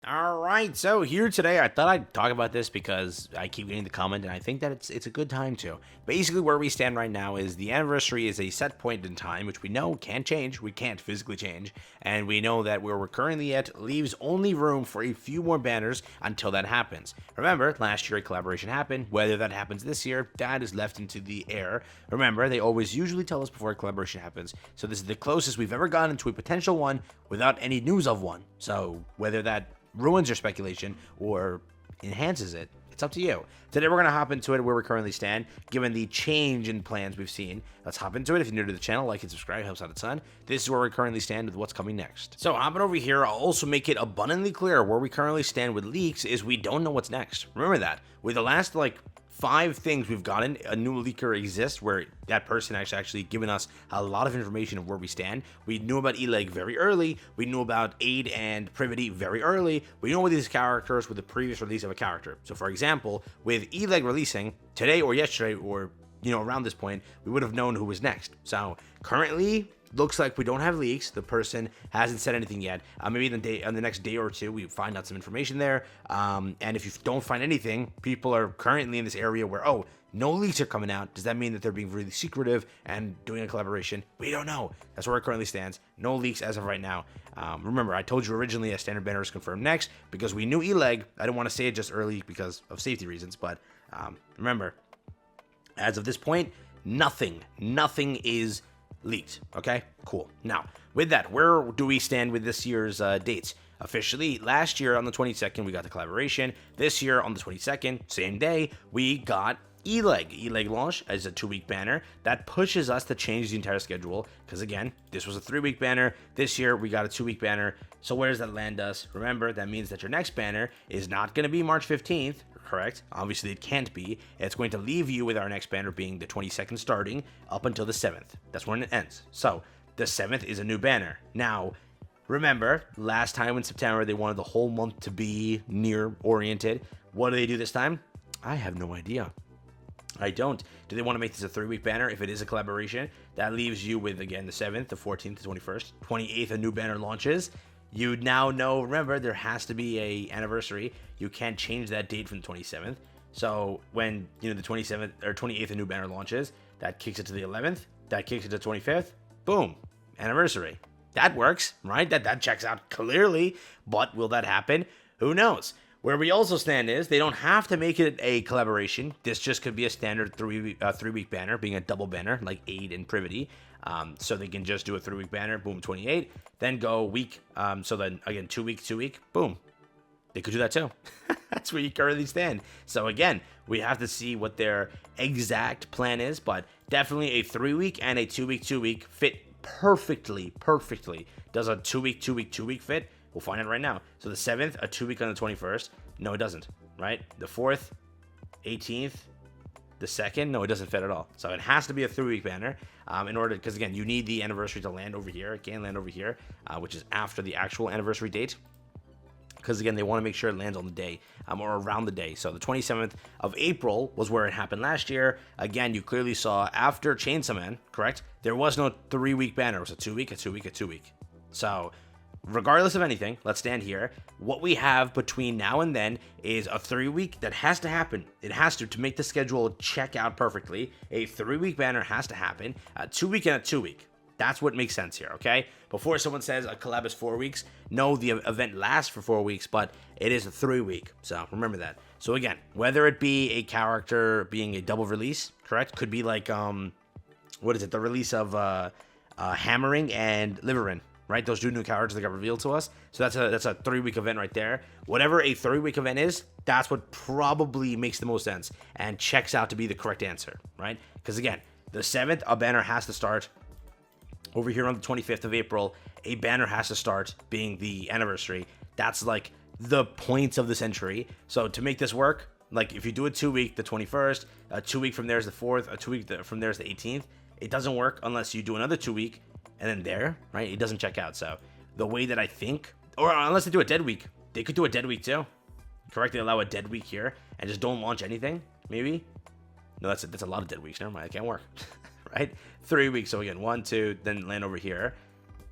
All right, so here today, I thought I'd talk about this because I keep getting the comment, and I think that it's a good time to. Basically, where we stand right now is the anniversary is a set point in time, which we know can't change. We can't physically change, and we know that where we're currently at leaves only room for a few more banners until that happens. Remember, last year a collaboration happened. Whether that happens this year, that is left into the air. Remember, they always usually tell us before a collaboration happens, so this is the closest we've ever gotten to a potential one without any news of one. So whether that ruins your speculation or enhances it, it's up to you. Today we're going to hop into it where we currently stand, given the change in plans we've seen. Let's hop into it. If you're new to the channel, like and subscribe, helps out a ton. This is where we currently stand with what's coming next. So hopping over here, I'll also make it abundantly clear where we currently stand with leaks is we don't know what's next. Remember that. With the last 5 things we've gotten, a new leaker exists where that person actually given us a lot of information of where we stand. We knew about Eleg very early. We knew about Aid and Privity very early. We know these characters with the previous release of a character. So for example, with Eleg releasing today or yesterday or around this point, we would have known who was next. So currently, looks like we don't have leaks. The person hasn't said anything yet. Maybe on the next day or two, we find out some information there. And if you don't find anything, people are currently in this area where, oh, no leaks are coming out. Does that mean that they're being really secretive and doing a collaboration? We don't know. That's where it currently stands. No leaks as of right now. Remember, I told you originally a standard banner is confirmed next because we knew Eleg. I don't want to say it just early because of safety reasons, but remember, as of this point, nothing is leaked. Okay, cool. Now, with that, where do we stand with this year's dates? Officially, last year on the 22nd, we got the collaboration. This year on the 22nd, same day, we got Eleg. Eleg launch as a 2-week banner. That pushes us to change the entire schedule because, again, this was a 3-week banner. This year, we got a 2-week banner. So where does that land us? Remember, that means that your next banner is not going to be March 15th. Correct? Obviously, it can't be. It's going to leave you with our next banner being the 22nd starting up until the 7th. That's when it ends. So, the 7th is a new banner. Now, remember, last time in September, they wanted the whole month to be Nier-oriented. What do they do this time? I have no idea. I don't. Do they want to make this a 3-week banner? If it is a collaboration, that leaves you with, again, the 7th, the 14th, the 21st, 28th, a new banner launches. You now know, remember, there has to be a anniversary. You can't change that date from the 27th. So when, the 27th or 28th a new banner launches, that kicks it to the 11th. That kicks it to the 25th. Boom. Anniversary. That works, right? That checks out clearly. But will that happen? Who knows? Where we also stand is they don't have to make it a collaboration. This just could be a standard 3-week banner, being a double banner like Aid and Privity. So they can just do a 3-week banner, boom, 28, then go week. So then again, 2-week, boom. They could do that too. That's where you currently stand. So again, we have to see what their exact plan is, but definitely a 3-week and a 2-week fit perfectly. Does a 2-week fit? We'll find out right now. So the 7th, a 2-week on the 21st. No, it doesn't, right? The 4th, 18th, the 2nd, no, it doesn't fit at all. So it has to be a 3-week banner in order, because again, you need the anniversary to land over here. It can land over here, which is after the actual anniversary date. Because again, they want to make sure it lands on the day or around the day. So the 27th of April was where it happened last year. Again, you clearly saw after Chainsaw Man, correct? There was no 3-week banner. It was a 2-week, a 2-week, a 2-week. So regardless of anything, let's stand here. What we have between now and then is a 3-week that has to happen. It has to make the schedule check out perfectly. A 3-week banner has to happen. A 2-week and a 2-week. That's what makes sense here, okay? Before someone says a collab is 4 weeks, no, the event lasts for 4 weeks, but it is a 3-week. So remember that. So again, whether it be a character being a double release, correct? Could be like, what is it? The release of Hammering and Liverin. Right, those 2 new characters that got revealed to us. So that's a 3-week event right there. Whatever a 3-week event is, that's what probably makes the most sense and checks out to be the correct answer, right? Because again, the 7th, a banner has to start. Over here on the 25th of April, a banner has to start being the anniversary. That's like the point of the century. So to make this work, like if you do a 2-week, the 21st, a 2-week from there is the 4th, a 2-week from there is the 18th. It doesn't work unless you do another 2-week. And then there, right, it doesn't check out. So the way that I think, or unless they do a dead week, they could do a dead week too. Correct? They allow a dead week here and just don't launch anything, maybe. No, that's a lot of dead weeks. Never mind, it can't work. Right? 3 weeks. So again, 1, 2, then land over here.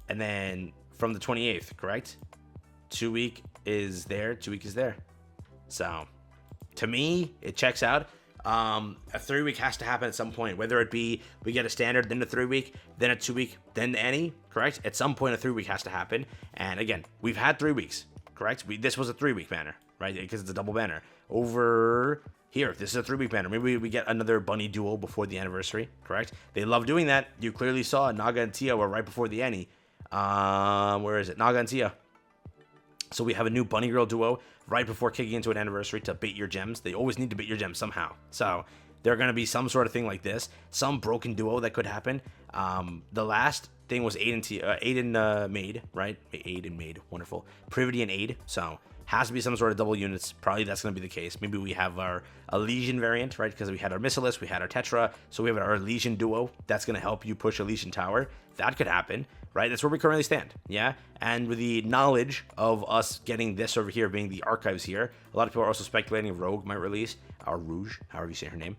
And then from the 28th, correct? 2-week is there, 2-week is there. So to me, it checks out. A 3-week has to happen at some point, whether it be we get a standard, then a 3-week, then a 2-week, then any, correct? At some point, a 3-week has to happen. And again, we've had 3 weeks, correct? This was a 3-week banner, right? Because it's a double banner. Over here, this is a 3-week banner. Maybe we get another bunny duo before the anniversary, correct? They love doing that. You clearly saw Naga and Tia were right before the Annie. Where is it? Naga and Tia. So we have a new bunny girl duo right before kicking into an anniversary to bait your gems. They always need to bait your gems somehow. So there are going to be some sort of thing like this, some broken duo that could happen. The last thing was Aiden Maid, right? Aiden Maid, wonderful. Privity and Aid. So has to be some sort of double units. Probably that's going to be the case. Maybe we have our Elysian variant, right? Because we had our Missilis, we had our Tetra, so we have our Elysian duo. That's going to help you push Elysian Tower. That could happen, right? That's where we currently stand, yeah? And with the knowledge of us getting this over here, being the archives here, a lot of people are also speculating Rogue might release, or Rouge, however you say her name.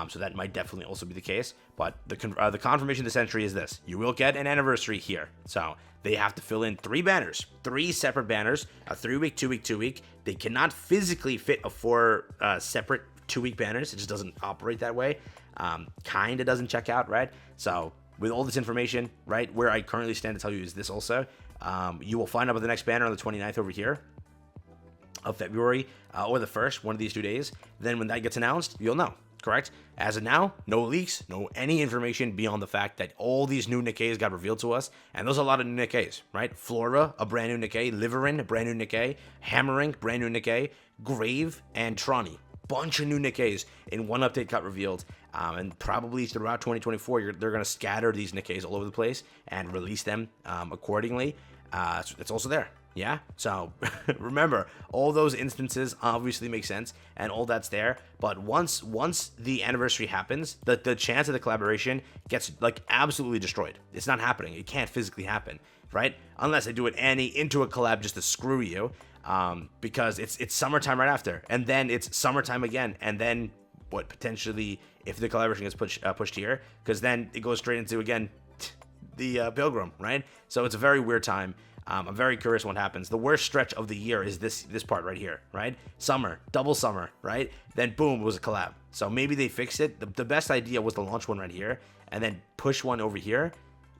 So that might definitely also be the case. But the confirmation of the century is this. You will get an anniversary here. So they have to fill in 3 banners, 3 separate banners, a 3-week, 2-week, 2-week. They cannot physically fit a 4 separate 2-week banners. It just doesn't operate that way. Kind of doesn't check out, right? So with all this information, right, where I currently stand to tell you is this also. You will find out about the next banner on the 29th over here of February or the 1st, one of these 2 days. Then when that gets announced, you'll know. Correct? As of now, no leaks, no any information beyond the fact that all these new Nikkes got revealed to us, and those are a lot of new Nikkes, right? Flora, a brand new Nikke, Liverin, a brand new Nikke, Hammering, brand new Nikke, Grave, and Trani. Bunch of new Nikkes in one update got revealed, and probably throughout 2024, they're going to scatter these Nikkes all over the place and release them accordingly. It's also there. Yeah, so remember, all those instances obviously make sense, and all that's there. But once the anniversary happens, the chance of the collaboration gets like absolutely destroyed. It's not happening. It can't physically happen, right? Unless they do it into a collab just to screw you, because it's summertime right after, and then it's summertime again, and then what potentially if the collaboration gets pushed here, because then it goes straight into again the Pilgrim, right? So it's a very weird time. I'm very curious what happens. The worst stretch of the year is this part right here, right? Summer, double summer, right? Then boom, it was a collab. So maybe they fixed it. The best idea was to launch one right here and then push one over here.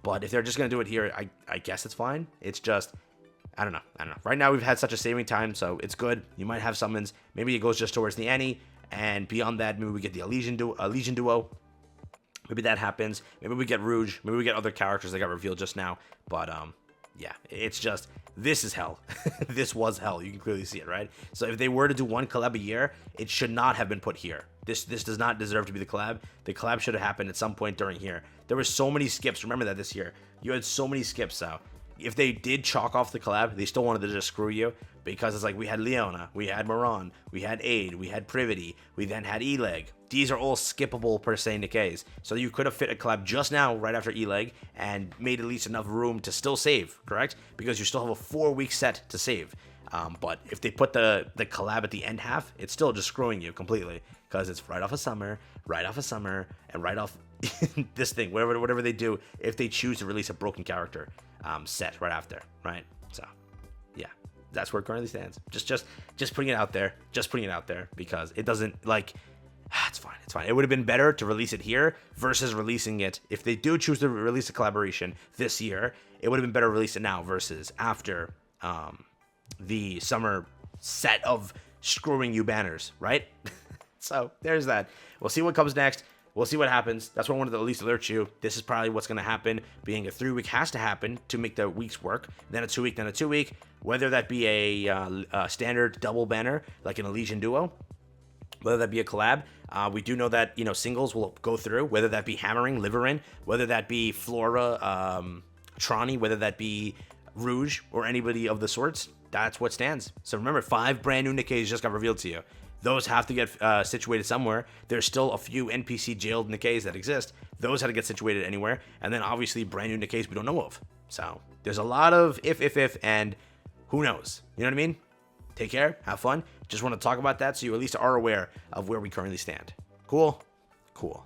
But if they're just going to do it here, I guess it's fine. It's just, I don't know. Right now we've had such a saving time, so it's good. You might have summons. Maybe it goes just towards the Annie. And beyond that, maybe we get the Elysian duo. Maybe that happens. Maybe we get Rouge. Maybe we get other characters that got revealed just now. But, yeah, it's just, this is hell. This was hell. You can clearly see it, right? So if they were to do one collab a year, it should not have been put here. This does not deserve to be the collab. The collab should have happened at some point during here. There were so many skips. Remember that this year. You had so many skips, so if they did chalk off the collab, they still wanted to just screw you, because it's like we had Leona, we had Moran, we had Aid, we had Privity, we then had E-Leg. These are all skippable per se Nikkes. So you could have fit a collab just now right after E-Leg and made at least enough room to still save, correct? Because you still have a 4-week set to save. But if they put the collab at the end half, it's still just screwing you completely, because it's right off of summer, and right off this thing, whatever they do, if they choose to release a broken character set right after, right? So yeah, that's where it currently stands. Just putting it out there, because it doesn't, like, it's fine. It would have been better to release it here versus releasing it. If they do choose to release a collaboration this year, it would have been better to release it now versus after the summer set of screwing you banners, right? So there's that. We'll see what comes next. We'll see what happens. That's why I wanted to at least alert you. This is probably what's going to happen. Being a 3-week has to happen to make the weeks work. Then a 2-week, then a 2-week. Whether that be a standard double banner like an Elysian duo, whether that be a collab. We do know that, singles will go through, whether that be Hammering, Liverin, whether that be Flora, Trani, whether that be Rouge, or anybody of the sorts. That's what stands. So remember, 5 brand new Nikkes just got revealed to you. Those have to get situated somewhere. There's still a few NPC jailed Nikkes that exist. Those had to get situated anywhere. And then obviously brand new Nikkes we don't know of. So there's a lot of if, and who knows? You know what I mean? Take care. Have fun. Just want to talk about that so you at least are aware of where we currently stand. Cool? Cool.